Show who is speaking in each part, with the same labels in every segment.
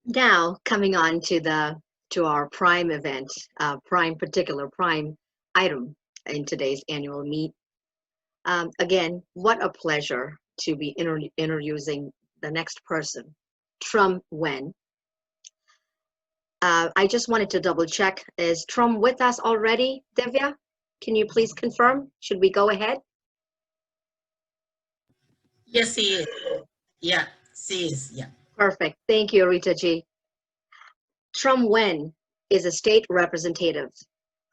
Speaker 1: Now, coming on to our prime event, prime item in today's annual meet. Again, what a pleasure to be introducing the next person, Tram Nguyen. I just wanted to double check, is Tram with us already, Divya? Can you please confirm? Should we go ahead?
Speaker 2: Yes, he is. Yeah, she is. Yeah.
Speaker 1: Perfect. Thank you, Rita G. Tram Nguyen is a state representative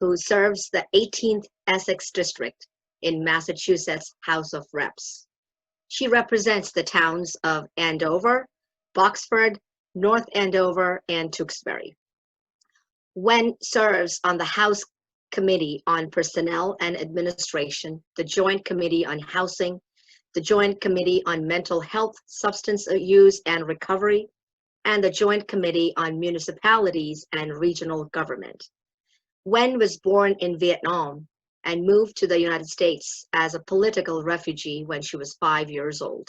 Speaker 1: who serves the 18th Essex District in Massachusetts House of Reps. She represents the towns of Andover, Boxford, North Andover, and Tewksbury. Nguyen serves on the House Committee on Personnel and Administration, the Joint Committee on Housing, the Joint Committee on Mental Health, Substance Use and Recovery, and the Joint Committee on Municipalities and Regional Government. Nguyen was born in Vietnam and moved to the United States as a political refugee when she was 5 years old.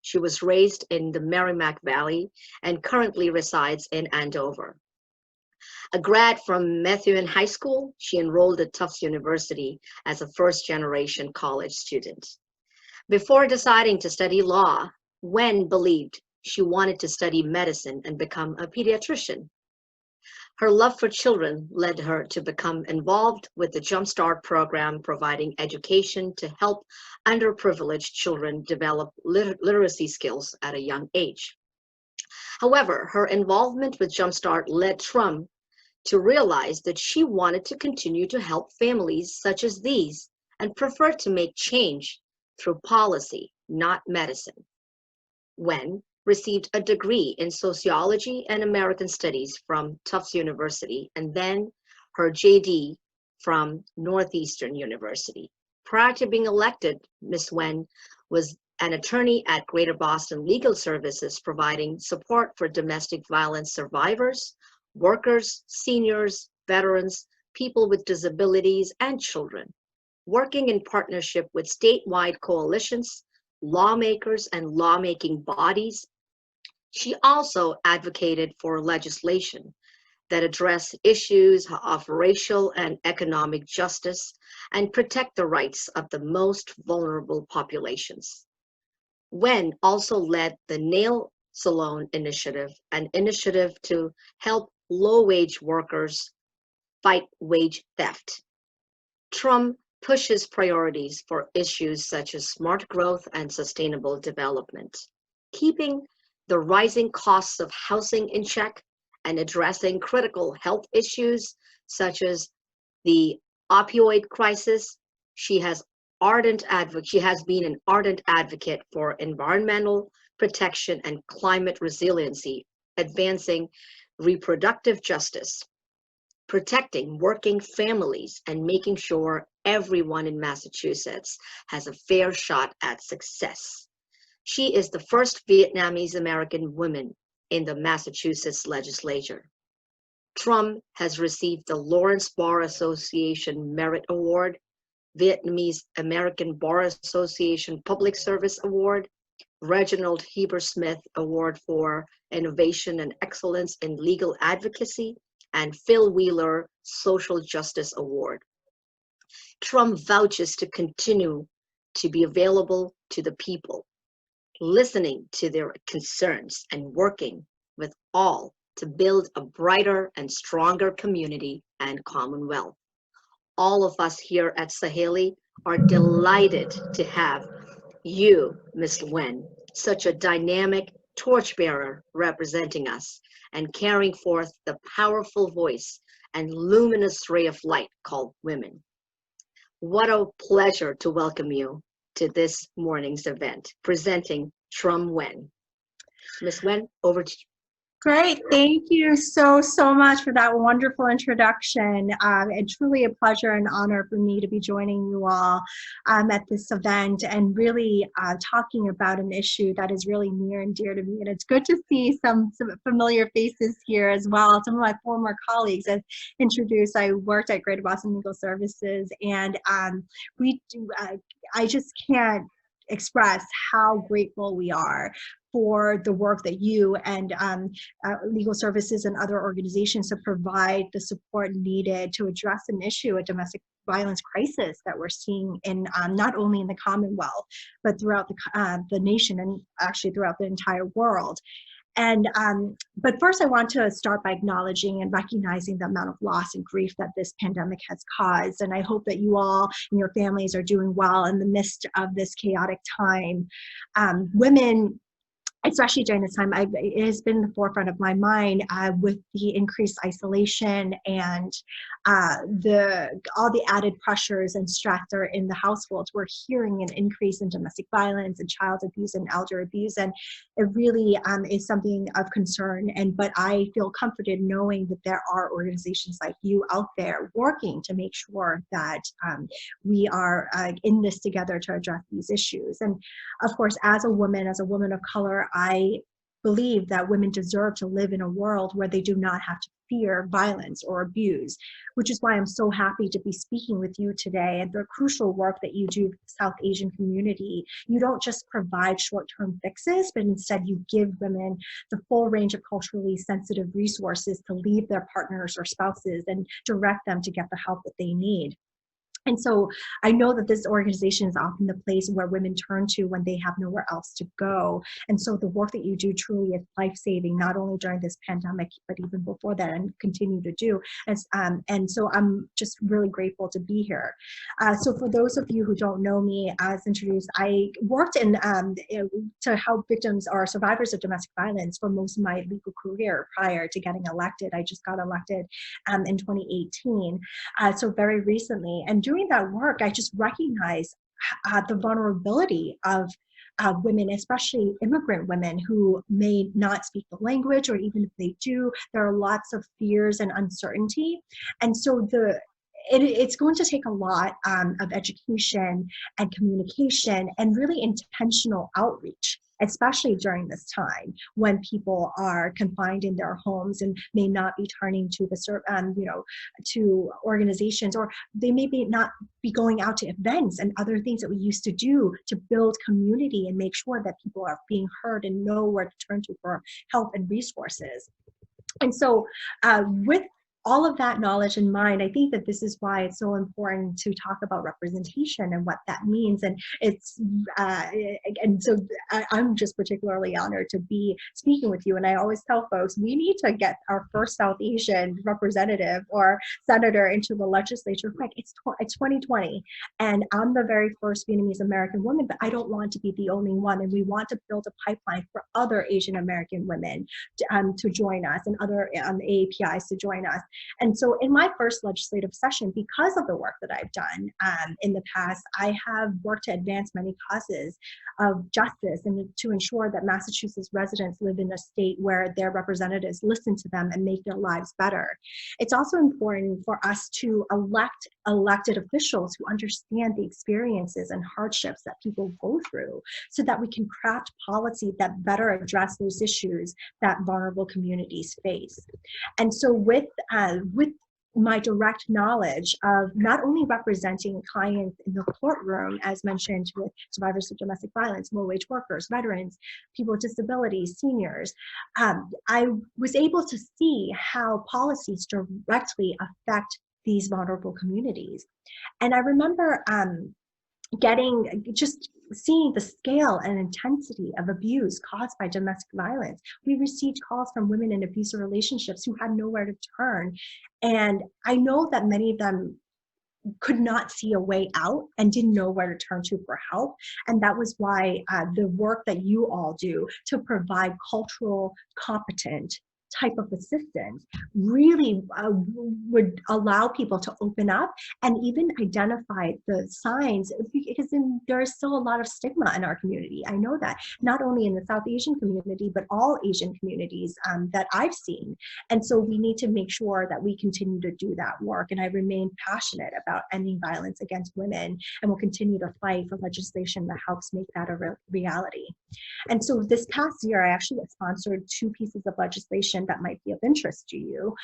Speaker 1: She was raised in the Merrimack Valley and currently resides in Andover. A grad from Methuen High School, she enrolled at Tufts University as a first-generation college student. Before deciding to study law, Nguyen believed she wanted to study medicine and become a pediatrician. Her love for children led her to become involved with the Jumpstart program, providing education to help underprivileged children develop literacy skills at a young age. However, her involvement with Jumpstart led Trum to realize that she wanted to continue to help families such as these and prefer to make change through policy, not medicine. Nguyen received a degree in sociology and American studies from Tufts University and then her JD from Northeastern University. Prior to being elected, Ms. Nguyen was an attorney at Greater Boston Legal Services, providing support for domestic violence survivors, workers, seniors, veterans, people with disabilities, and children, working in partnership with statewide coalitions, lawmakers, and lawmaking bodies. She also advocated for legislation that address issues of racial and economic justice and protect the rights of the most vulnerable populations. Nguyen also led the Nail Salon Initiative, an initiative to help low-wage workers fight wage theft. Trum pushes priorities for issues such as smart growth and sustainable development, keeping the rising costs of housing in check and addressing critical health issues such as the opioid crisis. She has been an ardent advocate for environmental protection and climate resiliency, advancing reproductive justice, protecting working families, and making sure everyone in Massachusetts has a fair shot at success. She is the first Vietnamese American woman in the Massachusetts legislature. Trum has received the Lawrence Bar Association Merit Award, Vietnamese American Bar Association Public Service Award, Reginald Heber Smith Award for Innovation and Excellence in Legal Advocacy, and Phil Wheeler Social Justice Award. Trum vouches to continue to be available to the people, listening to their concerns and working with all to build a brighter and stronger community and commonwealth. All of us here at Saheli are delighted to have you, Ms. Nguyen, such a dynamic torchbearer representing us and carrying forth the powerful voice and luminous ray of light called women. What a pleasure to welcome you to this morning's event, presenting Tram Nguyen. Ms. Nguyen, over to you.
Speaker 3: Great. Thank you so much for that wonderful introduction. It's truly a pleasure and honor for me to be joining you all at this event and really talking about an issue that is really near and dear to me. And it's good to see some familiar faces here as well. Some of my former colleagues, as introduced, I worked at Greater Boston Legal Services, and I just can't express how grateful we are for the work that you and legal services and other organizations to provide the support needed to address an issue, a domestic violence crisis that we're seeing in not only in the Commonwealth, but throughout the nation and actually throughout the entire world. And but first, I want to start by acknowledging and recognizing the amount of loss and grief that this pandemic has caused. And I hope that you all and your families are doing well in the midst of this chaotic time. Women, especially during this time, it has been in the forefront of my mind with the increased isolation and all the added pressures and stress that are in the households. We're hearing an increase in domestic violence and child abuse and elder abuse, and it really is something of concern. But I feel comforted knowing that there are organizations like you out there working to make sure that we are in this together to address these issues. And of course, as a woman of color, I believe that women deserve to live in a world where they do not have to fear violence or abuse, which is why I'm so happy to be speaking with you today and the crucial work that you do for the South Asian community. You don't just provide short-term fixes, but instead you give women the full range of culturally sensitive resources to leave their partners or spouses and direct them to get the help that they need. And so I know that this organization is often the place where women turn to when they have nowhere else to go. And so the work that you do truly is life-saving, not only during this pandemic, but even before that, and continue to do. And so I'm just really grateful to be here. So for those of you who don't know me, as introduced, I worked to help victims or survivors of domestic violence for most of my legal career prior to getting elected. I just got elected in 2018, so very recently. And doing that work, I just recognized the vulnerability of women, especially immigrant women who may not speak the language, or even if they do, there are lots of fears and uncertainty. And so it's going to take a lot of education and communication and really intentional outreach, especially during this time when people are confined in their homes and may not be turning to to organizations, or they may not be going out to events and other things that we used to do to build community and make sure that people are being heard and know where to turn to for help and resources. And so with all of that knowledge in mind, I think that this is why it's so important to talk about representation and what that means. And I'm just particularly honored to be speaking with you. And I always tell folks, we need to get our first South Asian representative or senator into the legislature quick. It's 2020, and I'm the very first Vietnamese American woman, but I don't want to be the only one. And we want to build a pipeline for other Asian American women to join us, and other AAPIs to join us. And so in my first legislative session, because of the work that I've done in the past, I have worked to advance many causes of justice and to ensure that Massachusetts residents live in a state where their representatives listen to them and make their lives better. It's also important for us to elect elected officials who understand the experiences and hardships that people go through, so that we can craft policy that better address those issues that vulnerable communities face. And so with my direct knowledge of not only representing clients in the courtroom, as mentioned, with survivors of domestic violence, low-wage workers, veterans, people with disabilities, seniors, I was able to see how policies directly affect these vulnerable communities. And I remember seeing the scale and intensity of abuse caused by domestic violence. We received calls from women in abusive relationships who had nowhere to turn. And I know that many of them could not see a way out and didn't know where to turn to for help. And that was why the work that you all do to provide cultural competent type of assistance really would allow people to open up and even identify the signs, because there is still a lot of stigma in our community. I know that, not only in the South Asian community, but all Asian communities that I've seen. And so we need to make sure that we continue to do that work. And I remain passionate about ending violence against women, and will continue to fight for legislation that helps make that a reality. And so this past year, I actually sponsored 2 pieces of legislation information that might be of interest to you.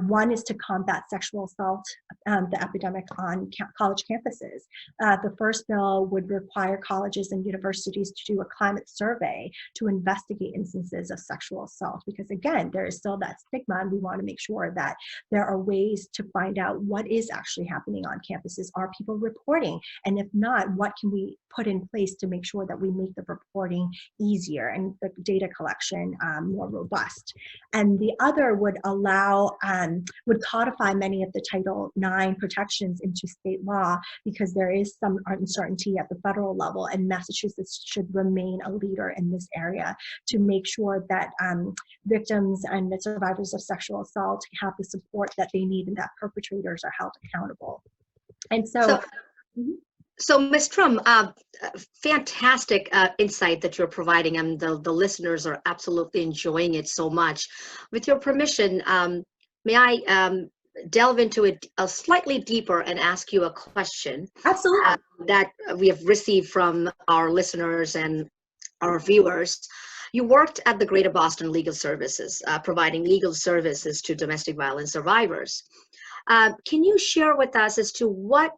Speaker 3: One is to combat sexual assault, the epidemic on college campuses. The first bill would require colleges and universities to do a climate survey to investigate instances of sexual assault, because again, there is still that stigma, and we want to make sure that there are ways to find out what is actually happening on campuses. Are people reporting? And if not, what can we put in place to make sure that we make the reporting easier and the data collection more robust? And the other would allow, would codify many of the Title IX protections into state law, because there is some uncertainty at the federal level, and Massachusetts should remain a leader in this area to make sure that victims and the survivors of sexual assault have the support that they need and that perpetrators are held accountable. And so
Speaker 1: So, Ms. Tram, fantastic insight that you're providing, and the listeners are absolutely enjoying it so much. With your permission, may I delve into it slightly deeper and ask you a question?
Speaker 3: Absolutely.
Speaker 1: That we have received from our listeners and our viewers. You worked at the Greater Boston Legal Services, providing legal services to domestic violence survivors. Can you share with us as to what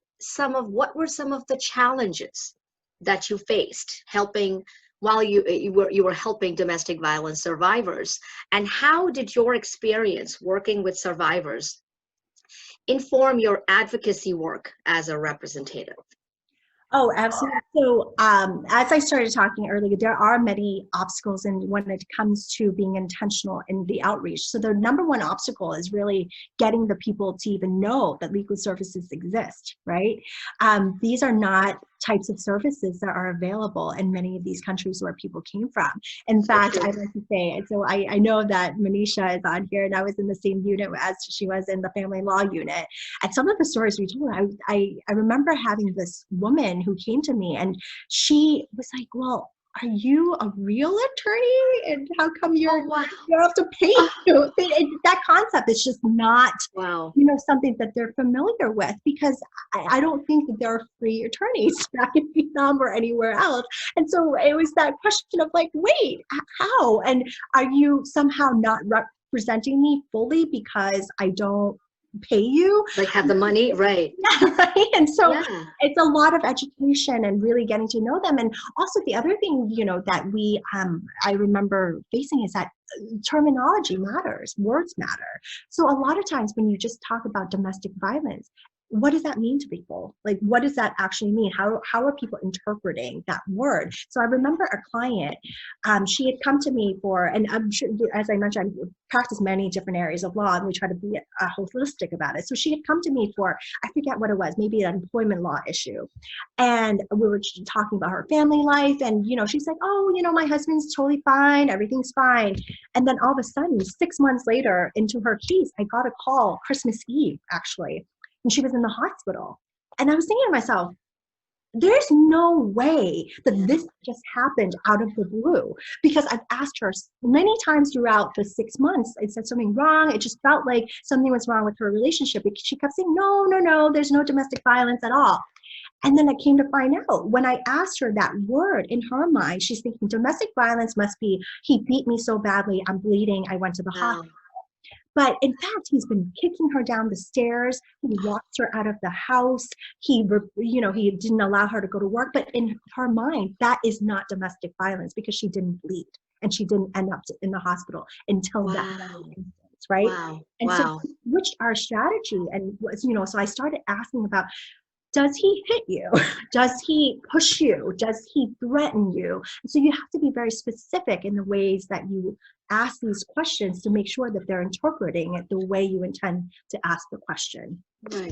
Speaker 1: were some of the challenges that you faced helping while you were helping domestic violence survivors, and how did your experience working with survivors inform your advocacy work as a representative?
Speaker 3: Oh, absolutely. So as I started talking earlier, there are many obstacles when it comes to being intentional in the outreach. So the number one obstacle is really getting the people to even know that legal services exist, right? These are not types of services that are available in many of these countries where people came from. In fact, I like to say, and so I know that Manisha is on here, and I was in the same unit as she was in the family law unit. And some of the stories we told, I remember having this woman who came to me, and she was like, well, are you a real attorney? And how come you have to pay? That concept is just not, something that they're familiar with, because I don't think that there are free attorneys back in Vietnam or anywhere else. And so it was that question of like, wait, how? And are you somehow not representing me fully because I don't pay you?
Speaker 1: Like have the money, right?
Speaker 3: Yeah, right. And so it's a lot of education and really getting to know them. And also the other thing, that we, I remember facing is that terminology matters, words matter. So a lot of times when you just talk about domestic violence, what does that mean to people? Like, what does that actually mean? How are people interpreting that word? So I remember a client, she had come to me for, and I'm sure, as I mentioned, I practice many different areas of law, and we try to be holistic about it. So she had come to me for, I forget what it was, maybe an employment law issue. And we were talking about her family life, and, she's like, oh, my husband's totally fine, everything's fine. And then all of a sudden, 6 months later into her case, I got a call Christmas Eve, actually. And she was in the hospital. And I was thinking to myself, there's no way that this just happened out of the blue, because I've asked her many times throughout the 6 months, I said something wrong. It just felt like something was wrong with her relationship. She kept saying, no, there's no domestic violence at all. And then I came to find out, when I asked her that word, in her mind, she's thinking domestic violence must be, he beat me so badly, I'm bleeding, I went to the hospital. But in fact, he's been kicking her down the stairs. He walked her out of the house. He didn't allow her to go to work. But in her mind, that is not domestic violence, because she didn't bleed and she didn't end up in the hospital until that instance, right? And so we switched our strategy, and so I started asking about, does he hit you? Does he push you? Does he threaten you? So you have to be very specific in the ways that you ask these questions to make sure that they're interpreting it the way you intend to ask the question.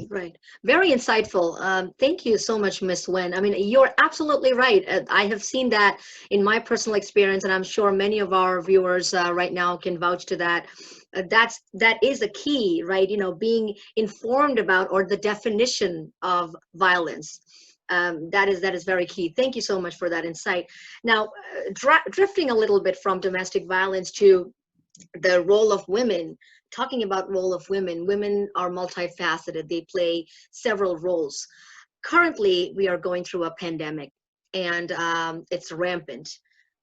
Speaker 1: Right. Very insightful. Thank you so much, Ms. Nguyen. I mean, you're absolutely right. I have seen that in my personal experience, and I'm sure many of our viewers right now can vouch to that. That is a key, right? Being informed about, or the definition of violence. That is very key. Thank you so much for that insight. Now, drifting a little bit from domestic violence to the role of women. Talking about role of women are multifaceted. They play several roles. Currently, we are going through a pandemic, and it's rampant.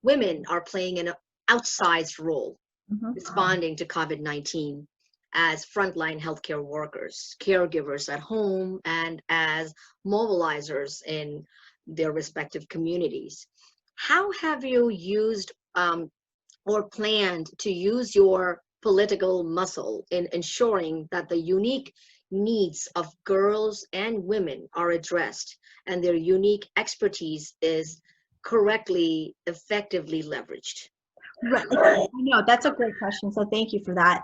Speaker 1: Women are playing an outsized role responding to COVID-19 as frontline healthcare workers, caregivers at home, and as mobilizers in their respective communities. How have you used or planned to use your political muscle in ensuring that the unique needs of girls and women are addressed and their unique expertise is correctly, effectively leveraged?
Speaker 3: Right. No, that's a great question. So thank you for that.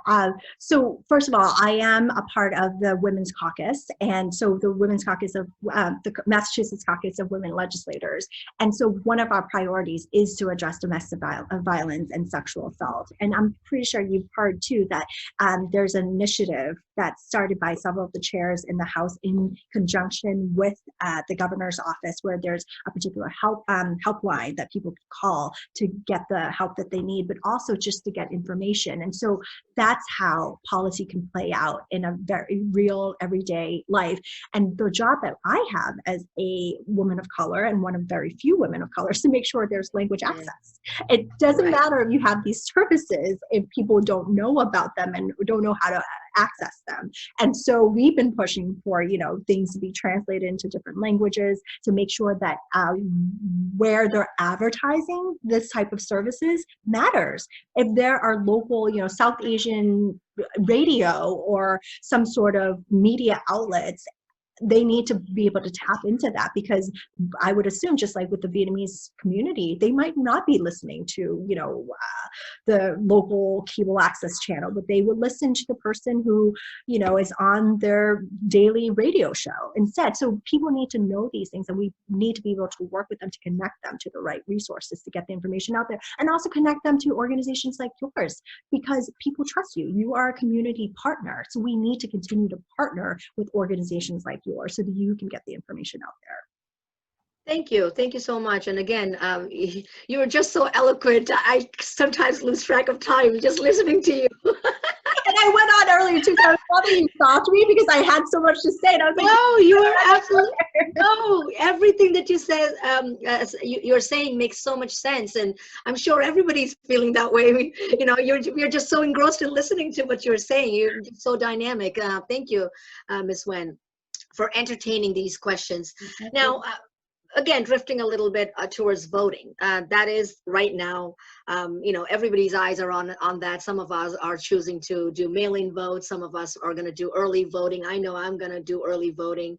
Speaker 3: So first of all, I am a part of the Women's Caucus, and so the Women's Caucus of the Massachusetts Caucus of Women Legislators. And so one of our priorities is to address domestic violence and sexual assault. And I'm pretty sure you've heard too that there's an initiative that's started by several of the chairs in the House in conjunction with the governor's office, where there's a particular helpline that people can call to get the help that they need, but also just to get information. And so that's how policy can play out in a very real everyday life. And the job that I have as a woman of color, and one of very few women of color, is to make sure there's language access. It doesn't matter if you have these services if people don't know about them and don't know how to access them. And so we've been pushing for, you know, things to be translated into different languages to make sure that where they're advertising this type of services matters. If there are local, you know, South Asian radio or some sort of media outlets, they need to be able to tap into that, because I would assume, just like with the Vietnamese community, they might not be listening to, you know, the local cable access channel, but they would listen to the person who, you know, is on their daily radio show instead. So people need to know these things, and we need to be able to work with them to connect them to the right resources to get the information out there, and also connect them to organizations like yours, because people trust you. You are a community partner. So we need to continue to partner with organizations like yours so that you can get the information out there.
Speaker 1: Thank you. Thank you so much. And again, you were just so eloquent. I sometimes lose track of time just listening to you.
Speaker 3: And I went on earlier too, so I was wondering you stopped me because I had so much to say. And I was like,
Speaker 1: no, you are absolutely, no, everything that you said, you're saying makes so much sense. And I'm sure everybody's feeling that way. You know, you're just so engrossed in listening to what you're saying. You're so dynamic. Thank you, Ms. Nguyen, for entertaining these questions. Now, again, drifting a little bit towards voting. That is right now, you know, everybody's eyes are on that. Some of us are choosing to do mail-in votes. Some of us are going to do early voting. I know I'm going to do early voting.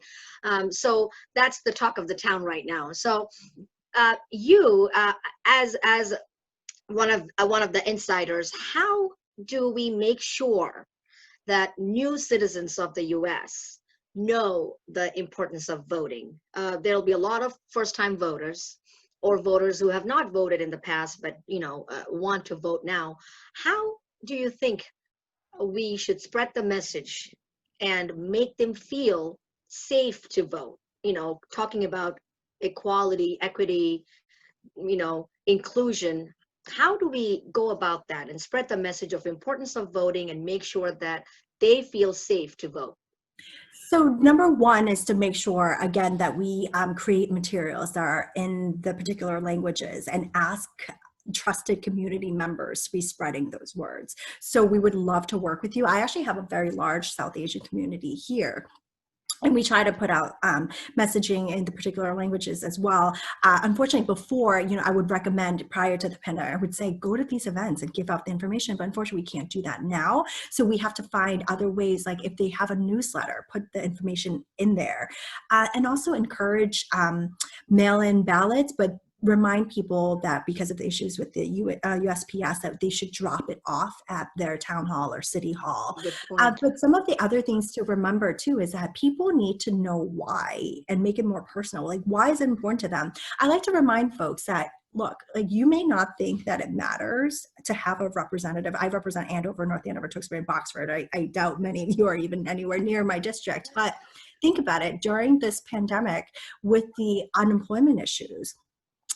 Speaker 1: So that's the talk of the town right now. So you, as one of the insiders, how do we make sure that new citizens of the U.S. know the importance of voting? There'll be a lot of first-time voters or voters who have not voted in the past, but, you know, want to vote now. How do you think we should spread the message and make them feel safe to vote? You know, talking about equality, equity, you know, inclusion. How do we go about that and spread the message of importance of voting and make sure that they feel safe to vote?
Speaker 3: So number one is to make sure, again, that we create materials that are in the particular languages and ask trusted community members to be spreading those words. So we would love to work with you. I actually have a very large South Asian community here, and we try to put out messaging in the particular languages as well. Unfortunately, before, you know, I would recommend prior to the pandemic, I would say go to these events and give out the information, but unfortunately we can't do that now. So we have to find other ways, like if they have a newsletter, put the information in there. And also encourage mail-in ballots, but remind people that because of the issues with the USPS, that they should drop it off at their town hall or city hall. But some of the other things to remember too is that people need to know why and make it more personal. Like, why is it important to them? I like to remind folks that, look, like, you may not think that it matters to have a representative. I represent Andover, North Andover, Tewksbury, and Boxford. I doubt many of you are even anywhere near my district, but think about it. During this pandemic with the unemployment issues,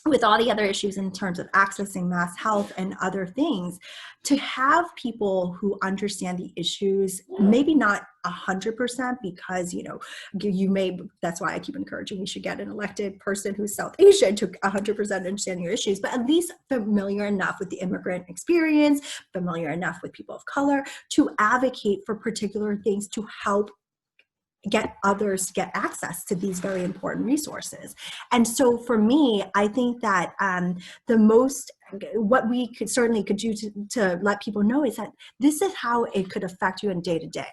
Speaker 3: with all the other issues in terms of accessing mass health and other things, to have people who understand the issues, maybe not 100%, because, you know, you may, that's why I keep encouraging we should get an elected person who's South Asian to 100% understand your issues, but at least familiar enough with the immigrant experience, familiar enough with people of color to advocate for particular things to help get others to get access to these very important resources. And so for me, I think that what we certainly could do to let people know is that this is how it could affect you in day to day.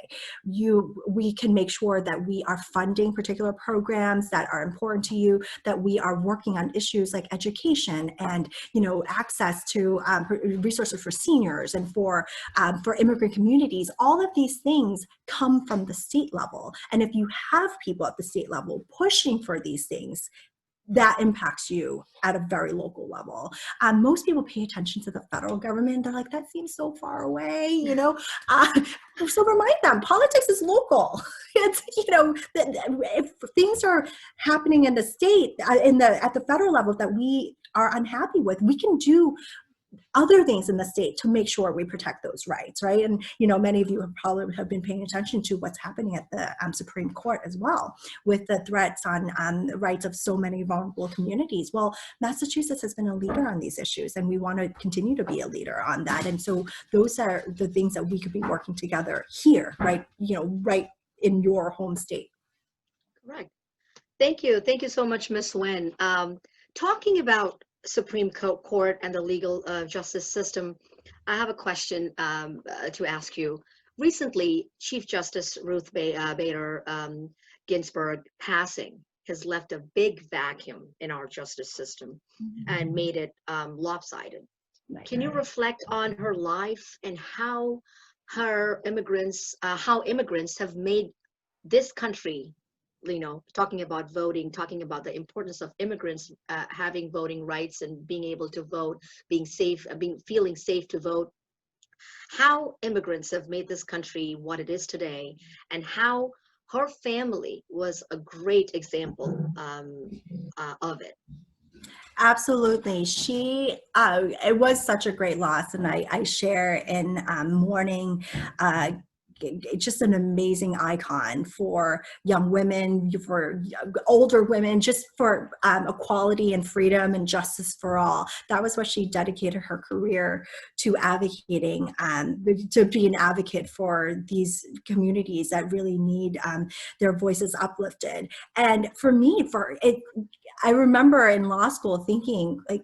Speaker 3: We can make sure that we are funding particular programs that are important to you, that we are working on issues like education and, you know, access to resources for seniors and for immigrant communities. All of these things come from the state level. And if you have people at the state level pushing for these things, that impacts you at a very local level. Most people pay attention to the federal government. They're like, that seems so far away, you know? So remind them, politics is local. It's, you know, if things are happening in the state, at the federal level that we are unhappy with, we can do other things in the state to make sure we protect those rights, right? And, you know, many of you have been paying attention to what's happening at the Supreme Court as well, with the threats on the rights of so many vulnerable communities. Well, Massachusetts has been a leader on these issues, and we want to continue to be a leader on that. And so those are the things that we could be working together here, right? You know, right in your home state.
Speaker 1: Correct. Thank you. Thank you so much, Ms. Nguyen. Talking about Supreme Court and the legal justice system, I have a question to ask you. Recently, Chief Justice Ruth Bader Ginsburg passing has left a big vacuum in our justice system and made it lopsided. Can you reflect on her life and how immigrants have made this country, you know, talking about voting, talking about the importance of immigrants having voting rights and being able to vote, being safe, feeling safe to vote, how immigrants have made this country what it is today, and how her family was a great example of it.
Speaker 3: Absolutely. It was such a great loss. And I share in mourning just an amazing icon for young women, for older women, just for equality and freedom and justice for all. That was what she dedicated her career to, advocating, to be an advocate for these communities that really need their voices uplifted. And for me, I remember in law school thinking, like,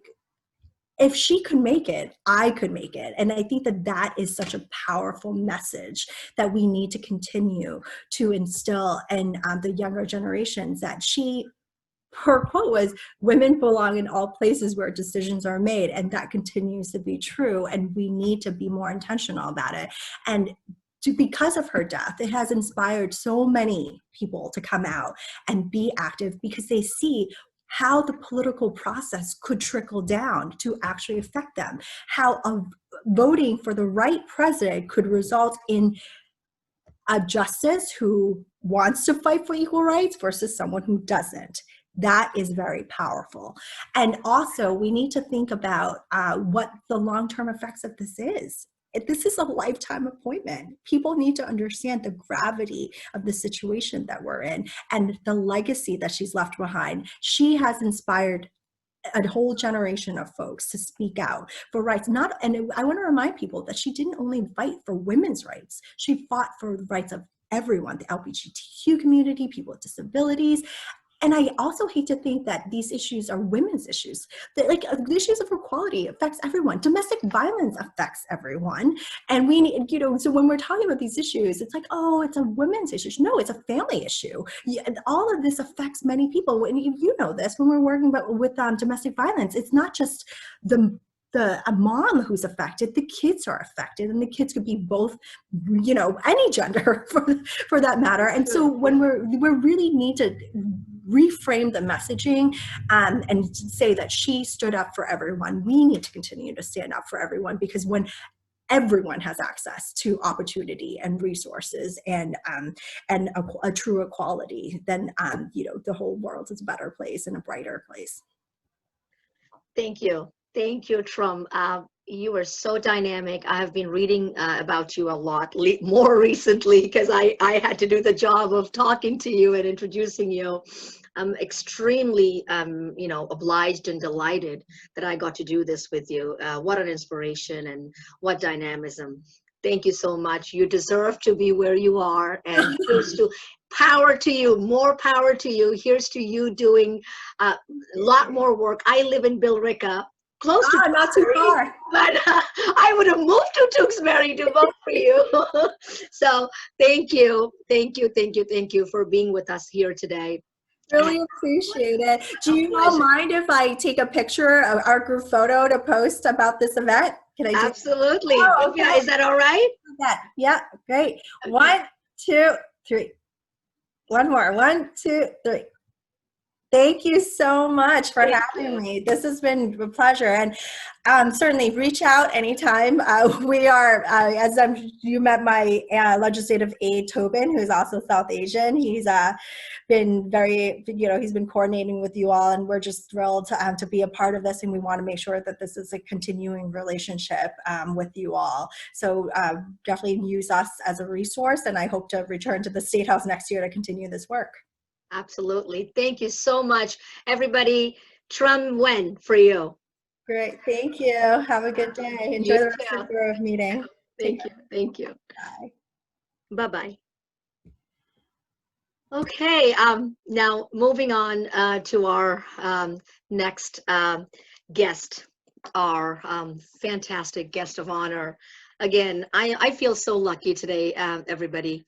Speaker 3: if she could make it, I could make it. And I think that is such a powerful message that we need to continue to instill in the younger generations, that her quote was, women belong in all places where decisions are made. And that continues to be true. And we need to be more intentional about it. And because of her death, it has inspired so many people to come out and be active, because they see how the political process could trickle down to actually affect them, how voting for the right president could result in a justice who wants to fight for equal rights versus someone who doesn't. That is very powerful. And also, we need to think about what the long-term effects of this is. This is a lifetime appointment. People need to understand the gravity of the situation that we're in and the legacy that she's left behind. She has inspired a whole generation of folks to speak out for rights. And I want to remind people that she didn't only fight for women's rights. She fought for the rights of everyone, the LGBTQ community, people with disabilities. And I also hate to think that these issues are women's issues. That, like, the issues of equality affects everyone. Domestic violence affects everyone. And we need, you know, so when we're talking about these issues, it's like, oh, it's a women's issue. No, it's a family issue. All of this affects many people. And you know this, when we're working with domestic violence, it's not just a mom who's affected, the kids are affected, and the kids could be both, you know, any gender for that matter. And so when we really need to reframe the messaging and say that she stood up for everyone, we need to continue to stand up for everyone, because when everyone has access to opportunity and resources and a true equality, then you know, the whole world is a better place and a brighter place.
Speaker 1: Thank you. Thank you, Trum. You are so dynamic. I have been reading about you a lot more recently because I had to do the job of talking to you and introducing you. I'm extremely, obliged and delighted that I got to do this with you. What an inspiration and what dynamism. Thank you so much. You deserve to be where you are, and here's to power to you, more power to you. Here's to you doing a lot more work. I live in Billerica, close to
Speaker 3: Not too
Speaker 1: Tewksbury,
Speaker 3: far.
Speaker 1: but I would have moved to Tewksbury to vote for you. So thank you, thank you, thank you, thank you for being with us here today.
Speaker 3: Really appreciate it. Do you all
Speaker 1: Pleasure.
Speaker 3: mind if I take a picture of our group photo to post about this event? Can I do
Speaker 1: Absolutely.
Speaker 3: Oh, okay.
Speaker 1: Yeah, is that all right?
Speaker 3: that? Yeah, great.
Speaker 1: Okay.
Speaker 3: 1, 2, 3. One more. 1, 2, 3. Thank you so much for
Speaker 1: Thank
Speaker 3: having
Speaker 1: you.
Speaker 3: me. This has been a pleasure, and certainly reach out anytime. We are, you met my legislative aide Tobin, who's also South Asian. He's been very, he's been coordinating with you all, and we're just thrilled to be a part of this, and we want to make sure that this is a continuing relationship with you all. So definitely use us as a resource, and I hope to return to the State House next year to continue this work.
Speaker 1: Absolutely. Thank you so much, everybody. Tram Nguyen for you.
Speaker 3: Great. Thank you. Have a good day. Enjoy
Speaker 1: You
Speaker 3: the rest
Speaker 1: too.
Speaker 3: of your meeting.
Speaker 1: Thank you. Thank you.
Speaker 3: Bye.
Speaker 1: Bye-bye. Okay, now moving on to our next guest, our fantastic guest of honor. Again, I feel so lucky today, everybody.